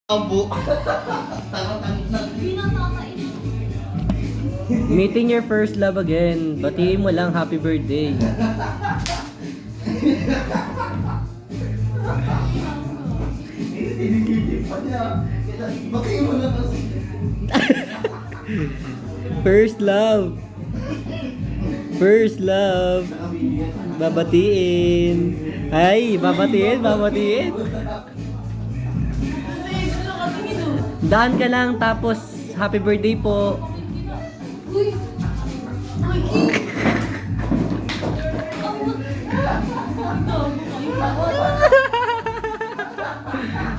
Abo. Meeting your first love again. Batiin mo lang happy birthday. First love. First love. Babatiin. Ay, babatiin. Daan ka lang tapos happy birthday po. Uy!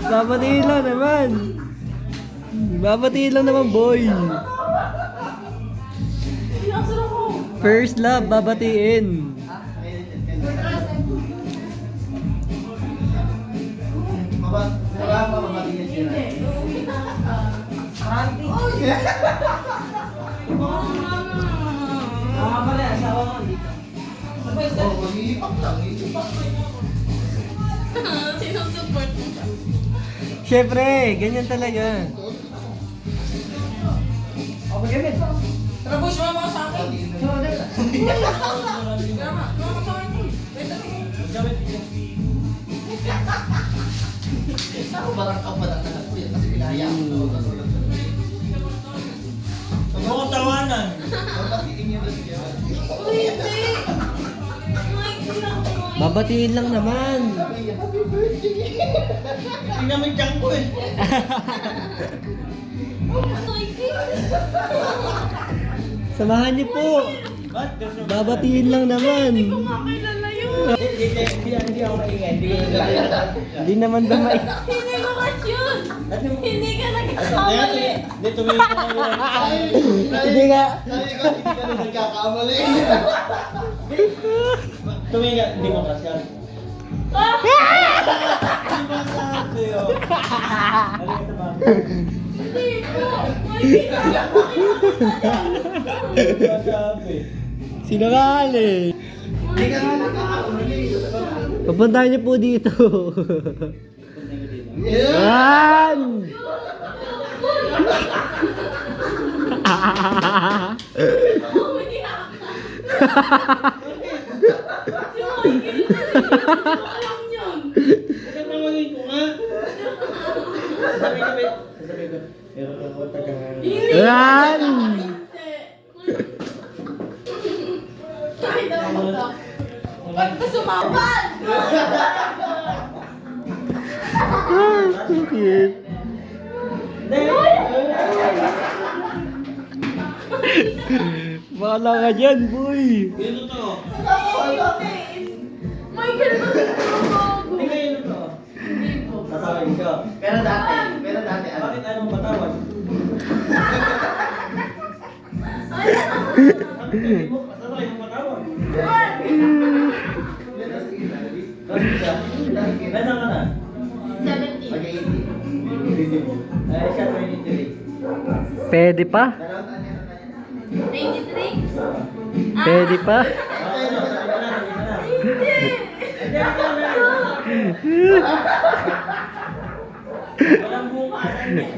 Babatiin lang naman. Babatiin lang naman, boy. First love, babatiin. Sinusupport mo ba? Syempre, ganyan talaga. Tara boy, sumama ka sa akin. Sumama ka sa akin. Ako parang kapalang na ako yan kasi pinaya ako. Huwag kang tawanan. Babatiin niyo na siya. Uy, hindi! Babatiin lang naman. Happy birthday! Tingnan mo yung tiyan ko eh. Samahan niyo po. Ba't? Babatiin lang naman. Hindi ko nga kilala yun. Hindi ako maingay. Hindi naman ba may... Hindi ko catch yun. Hindi ka nagkakamali. Hindi, tumingin ko kayo. Hindi nga. Sabi ko, hindi ka na nagkakamali. Tumingin ka, hindi mo kasyan. Ah! Hindi mo sabi oh. Halika sa bahay. Hindi ko. Hindi ka Hindi mo sabi. Sinakali. Hindi ka nga nagkakamali. Papuntahan niyo po dito. Yeah! Yan! alam yun. Tatawagin ko nga. Sasabihin ko. Pero ako taga... Yan! Ay, dapat ka. Ba't ka sumawan? So cute. Bahala ka dyan, boy. Yun to. Michael, ba't ka Hindi kayo to. Hindi po. Tatawagin ko. Pero dati ano? Bakit ayaw mo patawag? Hindi mo patawag. Kasi siya, ilan ka na? 17. Ay, siya 23. Pwede pa? 93? Pwede pa? Okay, no, sabi ka na. Hindi! Walang bukasan eh.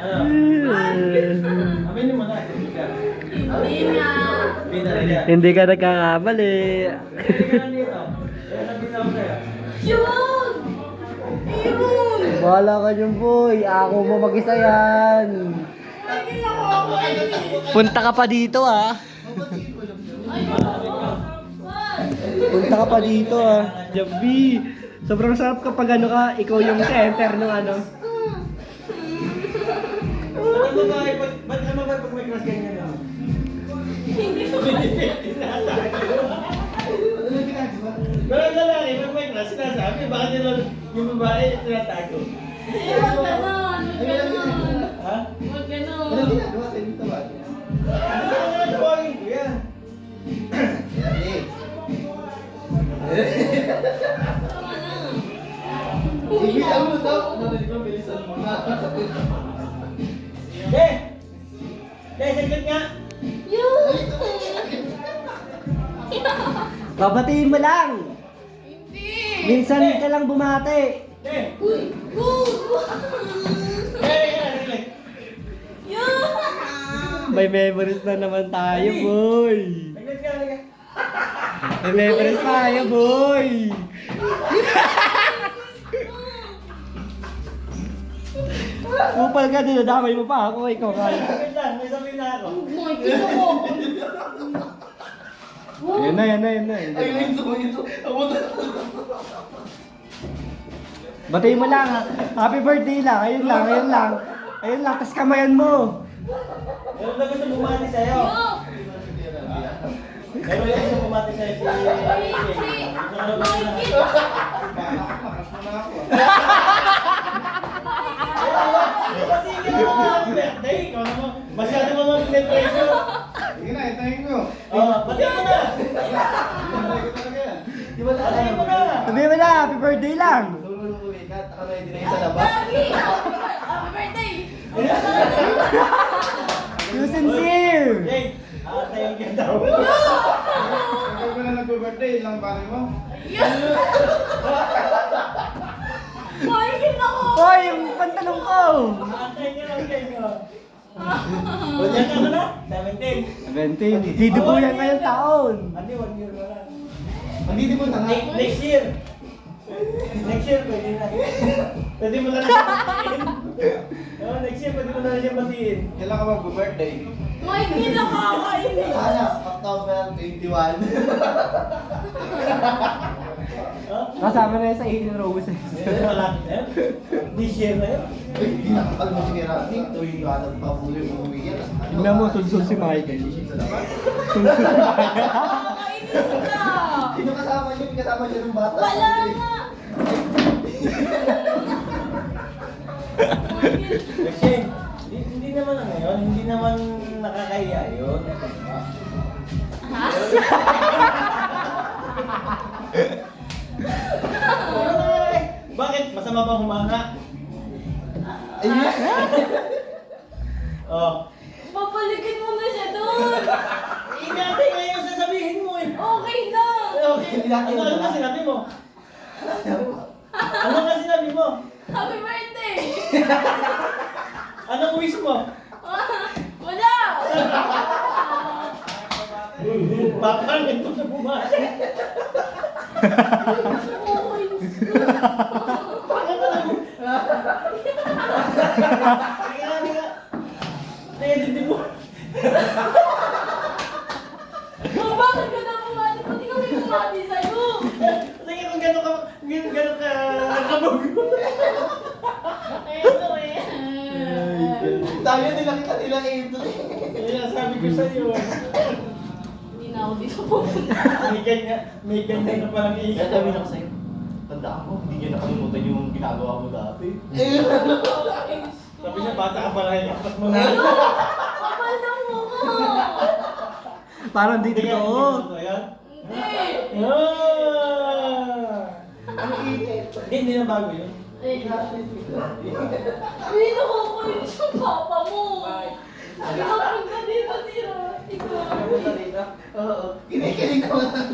Ano? Aminin mo na, hindi ka. Hindi nga. Hindi talaga. Hindi ka nagkakamali. Hindi ka lang dito. Kaya sabihin ako sa'yo. Yun! Yun! Bahala ka dyan, boy. Ako mo mag-isa yan. Ay, ginawa ko yun. Punta ka pa dito, ah. Ay, Punta ka pa dito, ah. Jabi. Sobrang sarap kapag ano ka, ikaw yung center ng ano. Ba't ang babae pag may crush ganyan na? hindi ko Pero ang lalaki, pag may crush, sinasabi, bakit nila yung babae tinatago? Eh, wag ganon. Wag ganon. Ha? Wag Ano ganon. ginagawa sa dito ba? Ano tawagin ko yan? Tama na. Ibilang mo daw. Narinig mo, bilisan mo na. De! De, saglit nga! Yun! Babatiin mo lang. Hindi! Minsan ka lang bumate. De! Uy! May memories na naman tayo, boy. Naglag ka, naglag. May memories tayo, boy. Kupal ka, dinadamay mo pa ako. Ikaw kaya. Wait lang, may sabihin na ako. Moy, kita mo. Yan na, yan na, yan na. Ay, ito. Abutan. Batiin mo lang, ha? Happy birthday lang. Ayun lang, ayun lang. Ayun lang, tas kamayan mo. Meron na gusto bumati sa'yo. Meron na gusto bumati sa'yo si... Kasi ikaw ang happy birthday. Ikaw naman. Masyado mo mga pinipressure. Sige na, itayin ko. Batiin mo na. Itayin ko talaga yan. Di ba Batiin mo na. Sabihin mo na, happy birthday lang. Luluwi ka, naka-ready na yun sa labas. Happy birthday! You sincere. Jake, atayin ka daw. Ikaw ba na nag-birthday, ilang bari mo? Moy, kita ko! Hoy, yung pantalong ko. Atayin ka lang, Jake. Bunyan ka na? 17. 17. Didubo yan ngayong taon. Ate, 1 year na lang. Hindi mo na nga. Next year. Next year, pwede na. Pwede mo na lang siya batiin. Next year, pwede mo na lang siya batiin. Kailan ka mag-birthday? Moy, kita ko! Ano? October 21. Kasama na yan sa 18 roses. Malapit na yun. This year na yun. Uy, hindi nakakal mo si Kerati. Tuwing alam pa po yung umuwi yan. Tingnan mo, sulsul si Michael. Sa labas. Sulsul si Michael. Nakakainis ka! Sino kasama niyo? Kasama niyo ng bata? Wala nga! Kasi, hindi naman ano yun. Hindi naman nakakahiya yun. Ha? Bakit? Masama ba humanga? Ayun. Oh. Papalikin mo na siya doon! Ingati ngayon sasabihin mo eh. Okay na! Okay. Ano nga sinabi mo? Ano nga sinabi mo? Happy birthday! Anong wish mo? Wala! Papangit mo sa bumati. Okay. Bakit ka lang? Nga. Na-edit mo. Oh, bakit ka na bumati? Pati kami bumati sa'yo! Sige kung gano'n ka kabog. Ito eh. Tayo nila kita nila ito. Kaya sabi ko sa'yo. Hindi na ako dito pupunta. May ganyan na parang Kaya sabi na ko sa'yo, tandaan mo, hindi niya nakalimutan yung ginagawa mo dati. Sabi niya, bata ka pala yung apat mo na. Kapal ng mukha! Parang di Hindi totoo. totoo yan? Hindi! Hindi na bago yun. Hindi nakakainis yung papa mo! Kapag ka dito, tira. Ikaw. Oo. Kinikilig ko na